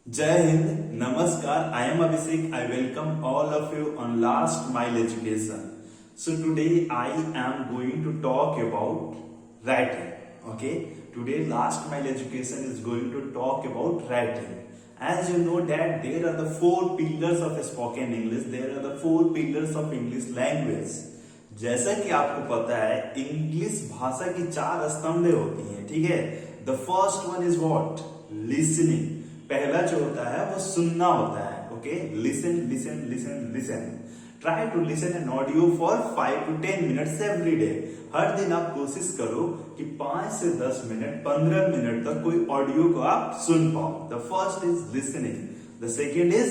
Jai Hind, Namaskar. I am Abhishek. I welcome all of you on Last Mile Education. So today I am going to talk about writing. Okay, today Last Mile Education is going to talk about writing. As you know that there are the four pillars of spoken English. There are the four pillars of English language. जैसा कि आपको पता है English भाषा की चार स्तंभें होती हैं, ठीक है। The first one is what? Listening. पहला जो होता है वो सुनना होता है। Okay, listen listen listen listen. Try to listen an audio for 5 to 10 minutes every day. हर दिन आप कोशिश करो कि 5 से 10 मिनट 15 मिनट तक कोई ऑडियो को आप सुन पाओ। The first is listening, the second is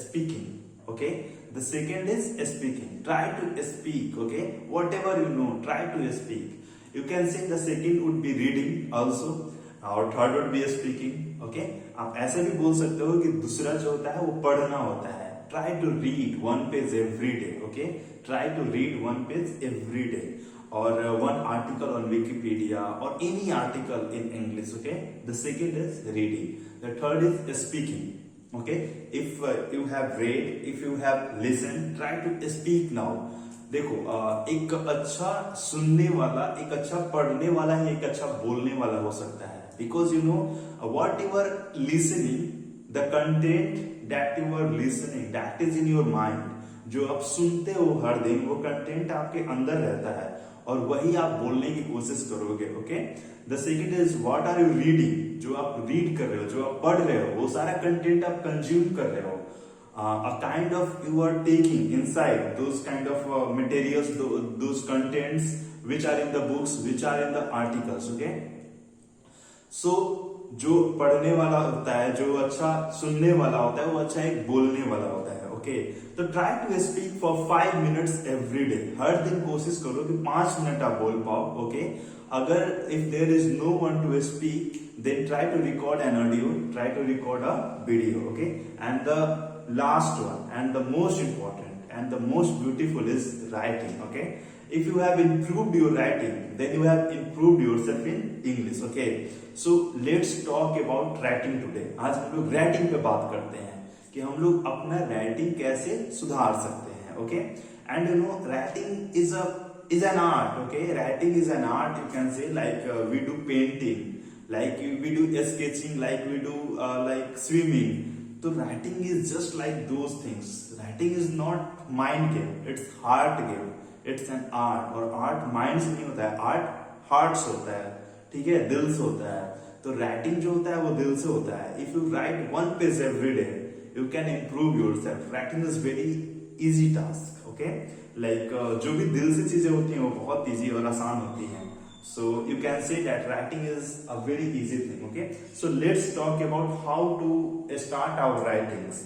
speaking. Okay, the second is speaking. Try to speak. Okay, whatever you know, try to speak. You can say the second would be reading also, और third would be speaking. Okay, आप ऐसे भी बोल सकते हो कि दूसरा जो होता है वो पढ़ना होता है। Try to read one page every day. Okay, try to read one page every day, or one article on Wikipedia or any article in English. Okay, the second is reading. The third is speaking. Okay, if you have read, if you have listened, try to speak now. देखो एक अच्छा सुनने वाला, एक अच्छा पढ़ने वाला ही एक अच्छा बोलने वाला हो सकता है। Because you know what you are listening, the content that you are listening that is in your mind. जो आप सुनते हो हर दिन वो कंटेंट आपके अंदर रहता है और वही आप बोलने की कोशिश करोगे। Okay, the second is what are you reading. जो आप रीड कर रहे हो, जो आप पढ़ रहे हो, वो सारा कंटेंट आप कंज्यूम कर रहे हो। A kind of you are taking inside those kind of materials, those contents which are in the books, which are in the articles. Okay, so जो पढ़ने वाला होता है, जो अच्छा सुनने वाला होता है, वो अच्छा एक बोलने वाला होता है। ओके, तो try to speak for 5 minutes every day. हर दिन कोशिश करो कि 5 मिनट आप बोल पाओ। ओके, अगर if there is no one to speak, then try to record an audio, try to record a video. Okay, and the last one and the most important and the most beautiful is writing. Okay, if you have improved your writing, then you have improved yourself in English. Okay, so let's talk about writing today. आज हम लोग writing पे बात करते हैं कि हम लोग अपना writing कैसे सुधार सकते हैं। Okay, and you know writing is an art. Okay, writing is an art. You can say like we do painting, like we do sketching, like we do like swimming. So writing is just like those things. Writing is not mind game, it's heart game. It's an art, और art mind से नहीं होता है, art heart से होता है, ठीक है, दिल से होता है। तो writing जो होता है वो दिल से होता है। If you write one page every day, you can improve yourself. Writing is very easy task. Okay, like जो भी दिल से चीजें होती हैं वो बहुत easy और आसान होती हैं। So you can say that writing is a very easy thing. Okay, so let's talk about how to start our writings.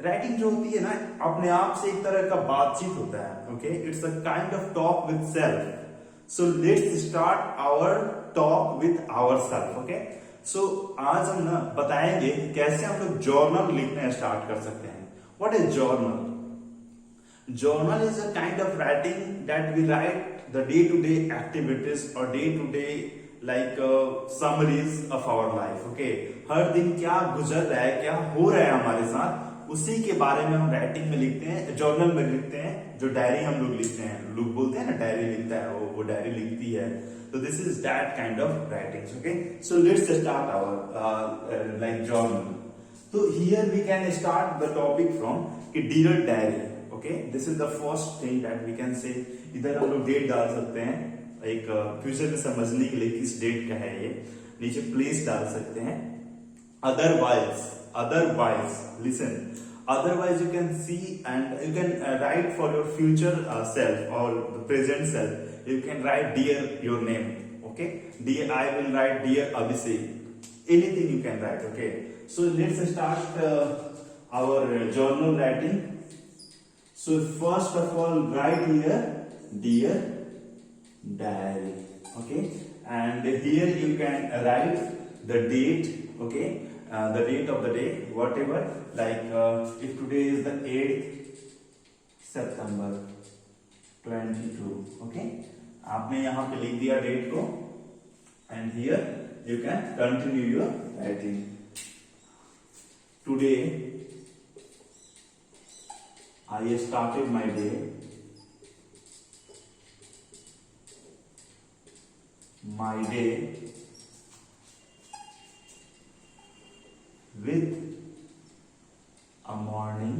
Writing जो होती है ना, अपने आप से एक तरह का बातचीत होता है। Okay, it's a kind of talk with self. So let's start our talk with ourselves. Okay, so आज हम ना बताएंगे कैसे हम लोग जर्नल लिखना स्टार्ट कर सकते हैं। What is journal? Journal is a kind of writing that we write the day-to-day activities or day-to-day like summaries of our life. Okay, हर दिन क्या गुजर रहा है, क्या हो रहा है हमारे साथ, उसी के बारे में हम राइटिंग में लिखते हैं, जर्नल में लिखते हैं। जो डायरी हम लोग लिखते हैं, लोग बोलते हैं ना डायरी लिखता है, वो डायरी लिखती है। तो this is that kind of writings. Okay, so let's start our like journal. तो here we can start the topic from कि dear diary. Okay, this is the first thing that we can say. इधर हम लोग date डाल सकते हैं, एक future में समझने के लिए किस डेट का है ये। नीचे प्लेस डाल सकते हैं। Otherwise listen, otherwise you can see and you can write for your future self or the present self. You can write dear your name. Okay, dear, I will write dear Abhishek. Anything you can write. Okay, so let's start our journal writing. So first of all, write here dear diary. Okay, and here you can write the date. Okay, the date of the day, whatever, like if today is the 8th September 22. Okay, आपने यहाँ पे लिख दिया date को, and here you can continue your writing. Today I started my day with a morning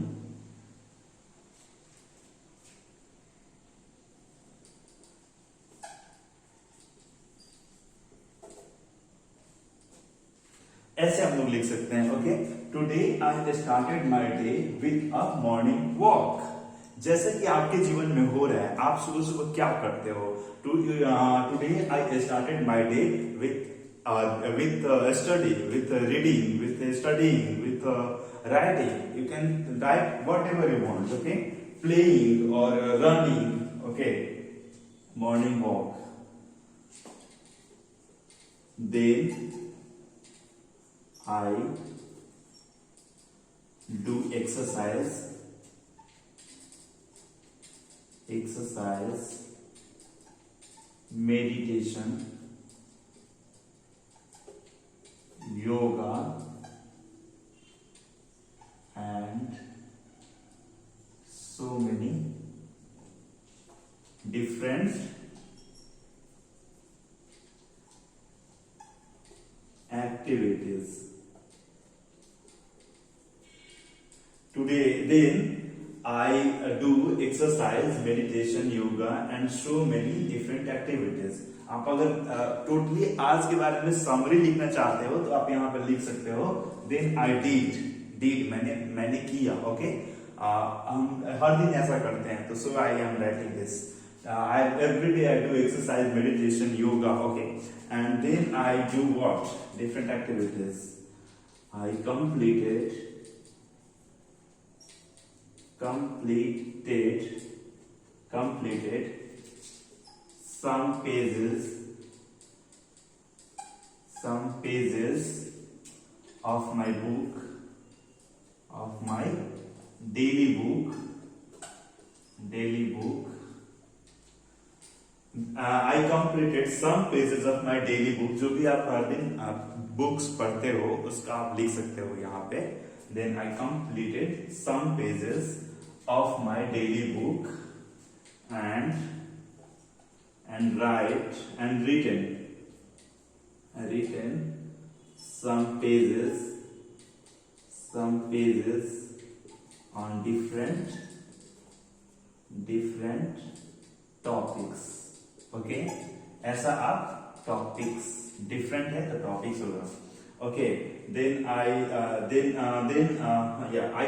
ऐसे हम लोग लिख सकते हैं। Okay, today I started my day with a morning walk. जैसे कि आपके जीवन में हो रहा है, आप सुबह सुबह क्या करते हो? Today I started my day with study, with reading, with studying, with writing. You can write whatever you want. Okay, playing or running. Okay, morning walk. Then I do exercise, meditation, yoga, and so many different activities. Today, then I do exercise, meditation, yoga, and so many different activities. आप अगर totally आज के बारे में summary लिखना चाहते हो तो आप यहाँ पर लिख सकते हो देन आई डीड मैंने किया। ओके, हम हर दिन ऐसा करते हैं, तो so I am writing this. Every day I do exercise, meditation, yoga. Okay, and then I do what? Different activities. I completed some pages of my book, of my daily book. I completed some pages of my daily book. जो भी आप हर दिन books पढ़ते हो उसका आप लिख सकते हो यहाँ पे। Then I completed some pages of my daily book and written some pages on different topics. Okay, ऐसा आप टॉपिक्स डिफरेंट है तो टॉपिक्स होगा। Okay, then I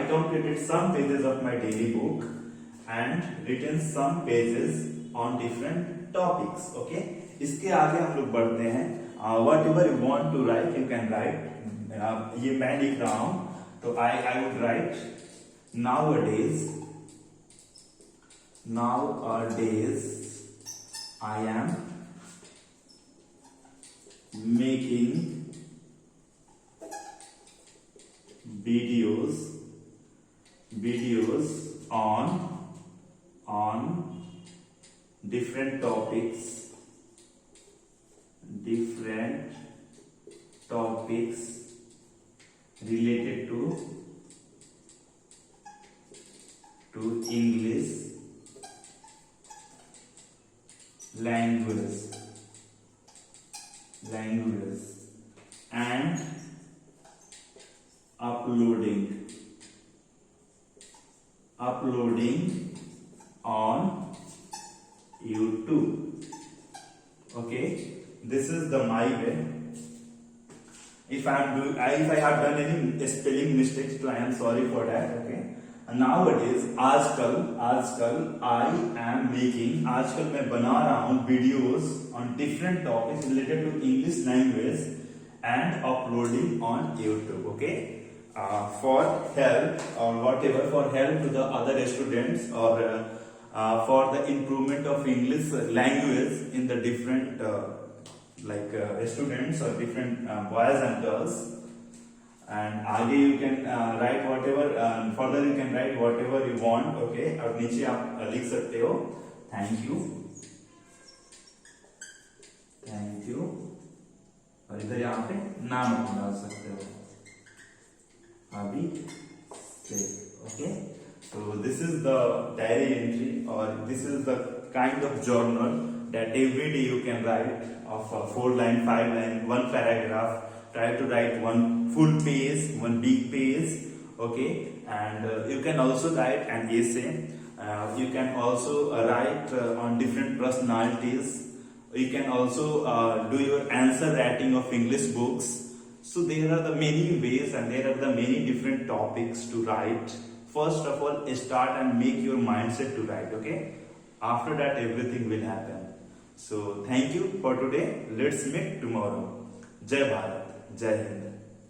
completed some pages of my daily book and written some pages on different topics. Okay, इसके आगे हम लोग बढ़ते हैं। Whatever you want to write, you can write. ये मैं लिख रहा हूं तो I would write nowadays I am making videos on different topics related to English language and uploading on YouTube. Okay, this is the my way. If I have done any spelling mistakes, so I am sorry for that. Okay, nowadays आजकल मैं बना रहा हूँ videos on different topics related to English language and uploading on YouTube. Okay, for help or whatever, for help to the other students or for the improvement of English language in the different students or different boys and girls. And आगे you can write whatever, further you can write whatever you want. Okay, और नीचे आप लिख सकते हो thank you और इधर यहाँ पे नाम डाल सकते हो। Abhishek. Okay. So this is the diary entry, or this is the kind of journal that every day you can write of 4 line, 5 line, one paragraph. Try to write one full page, one big page. Okay, and you can also write an essay. You can also write on different personalities. You can also do your answer writing of English books. So there are the many ways and there are the many different topics to write. First of all, start and make your mindset to write. Okay, after that everything will happen. So thank you for today. Let's meet tomorrow. Jai Bharat, Jai Hind.